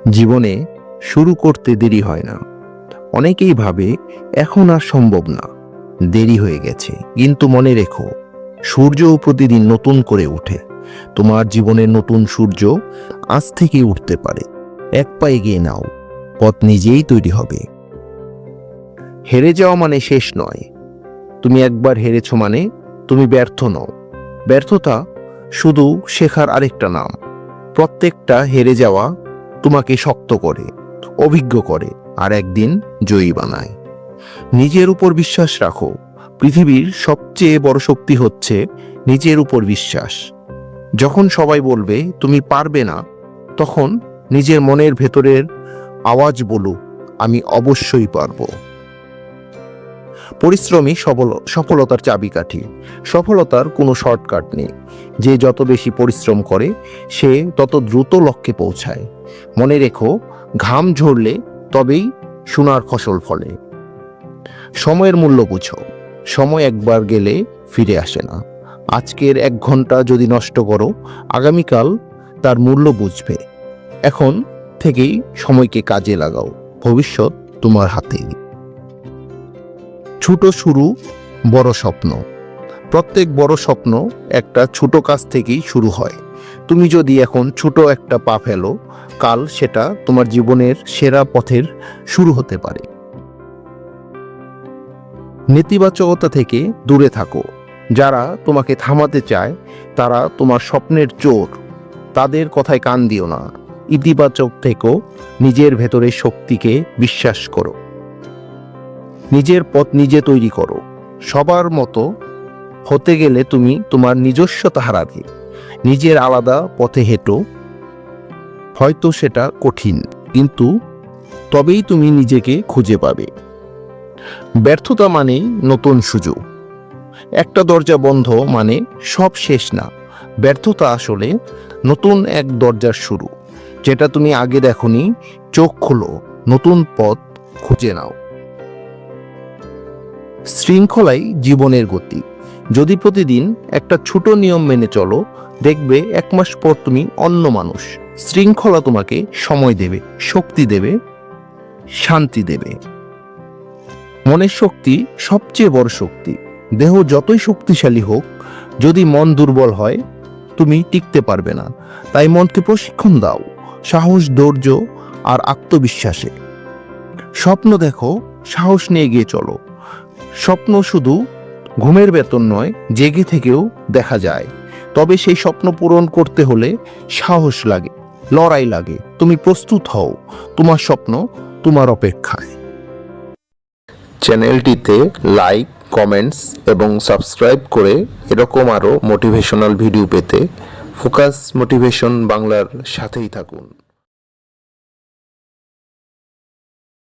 জীবনে শুরু করতে দেরি হয় না। অনেকেই ভাবে এখন আর সম্ভব না, দেরি হয়ে গেছে। কিন্তু মনে রেখো, সূর্যও প্রতিদিন নতুন করে ওঠে। তোমার জীবনের নতুন সূর্য আজ থেকেই উঠতে পারে। এক পা এগিয়ে নাও, পথ নিজেই তৈরি হবে। হেরে যাওয়া মানে শেষ নয়। তুমি একবার হেরেছ মানে তুমি ব্যর্থ নও। ব্যর্থতা শুধু শেখার আরেকটা নাম। প্রত্যেকটা হেরে যাওয়া তোমাকে শক্ত করে, অভিজ্ঞ করে, আর একদিন জয়ী বানায়। নিজের উপর বিশ্বাস রাখো। পৃথিবীর সবচেয়ে বড় শক্তি হচ্ছে নিজের উপর বিশ্বাস। যখন সবাই বলবে তুমি পারবে না, তখন নিজের মনের ভেতরের আওয়াজ বলুক, আমি অবশ্যই পারবো। পরিশ্রমী সফলতার চাবিকাঠি। সফলতার কোনো শর্টকাট নেই। যে যত বেশি পরিশ্রম করে সে তত দ্রুত লক্ষ্যে পৌঁছায়। মনে রেখো, ঘাম ঝরলে তবেই সোনার ফসল ফলে। সময়ের মূল্য বুঝো। সময় একবার গেলে ফিরে আসে না। আজকের 1 ঘন্টা যদি নষ্ট করো, আগামীকাল তার মূল্য বুঝবে। এখন থেকেই সময়কে কাজে লাগাও। ভবিষ্যৎ তোমার হাতেই। ছোট শুরু, বড় স্বপ্ন। প্রত্যেক বড় স্বপ্ন একটা ছোট কাজ থেকেই শুরু হয়। তুমি যদি এখন ছোট একটা পা ফেলো, কাল সেটা তোমার জীবনের সেরা পথের শুরু হতে পারে। নেতিবাচকতা থেকে দূরে থাকো। যারা তোমাকে থামাতে চায় তারা তোমার স্বপ্নের চোর। তাদের কথায় কান দিও না। ইতিবাচক থেকেও নিজের ভেতরের শক্তিকে বিশ্বাস করো। নিজের পথ নিজে তৈরি করো। সবার মতো হতে গেলে তুমি তোমার নিজস্বতা হারাবে। নিজের আলাদা পথে হেঁটো। হয়তো সেটা কঠিন, কিন্তু তবেই তুমি নিজেকে খুঁজে পাবে। ব্যর্থতা মানেই নতুন সুযোগ। একটা দরজা বন্ধ মানে সব শেষ না। ব্যর্থতা আসলে নতুন এক দরজার শুরু, যেটা তুমি আগে দেখোনি। চোখ খোলো, নতুন পথ খুঁজে নাও। শৃঙ্খলাই জীবনের গতি। যদি প্রতিদিন একটা ছোট নিয়ম মেনে চলো, দেখবে 1 মাস পর তুমি অন্য মানুষ। শৃঙ্খলা তোমাকে সময় দেবে, শক্তি দেবে, শান্তি দেবে। মনের শক্তি সবচেয়ে বড় শক্তি। দেহ যতই শক্তিশালী হোক, যদি মন দুর্বল হয় তুমি টিকতে পারবে না। তাই মনকে প্রশিক্ষণ দাও, সাহস, ধৈর্য আর আত্মবিশ্বাসে। স্বপ্ন দেখো, সাহস নিয়ে এগিয়ে চলো। স্বপ্ন শুধু ঘুমের বেতন নয়, জেগে থেকেও দেখা যায়। তবে সেই স্বপ্ন পূরণ করতে হলে সাহস লাগে, লড়াই লাগে। তুমি প্রস্তুত হও, তোমার স্বপ্ন তোমার অপেক্ষায়। চ্যানেলটিতে লাইক, কমেন্টস এবং সাবস্ক্রাইব করে এরকম আরও মোটিভেশনাল ভিডিও পেতে ফোকাস মোটিভেশন বাংলার সাথেই থাকুন।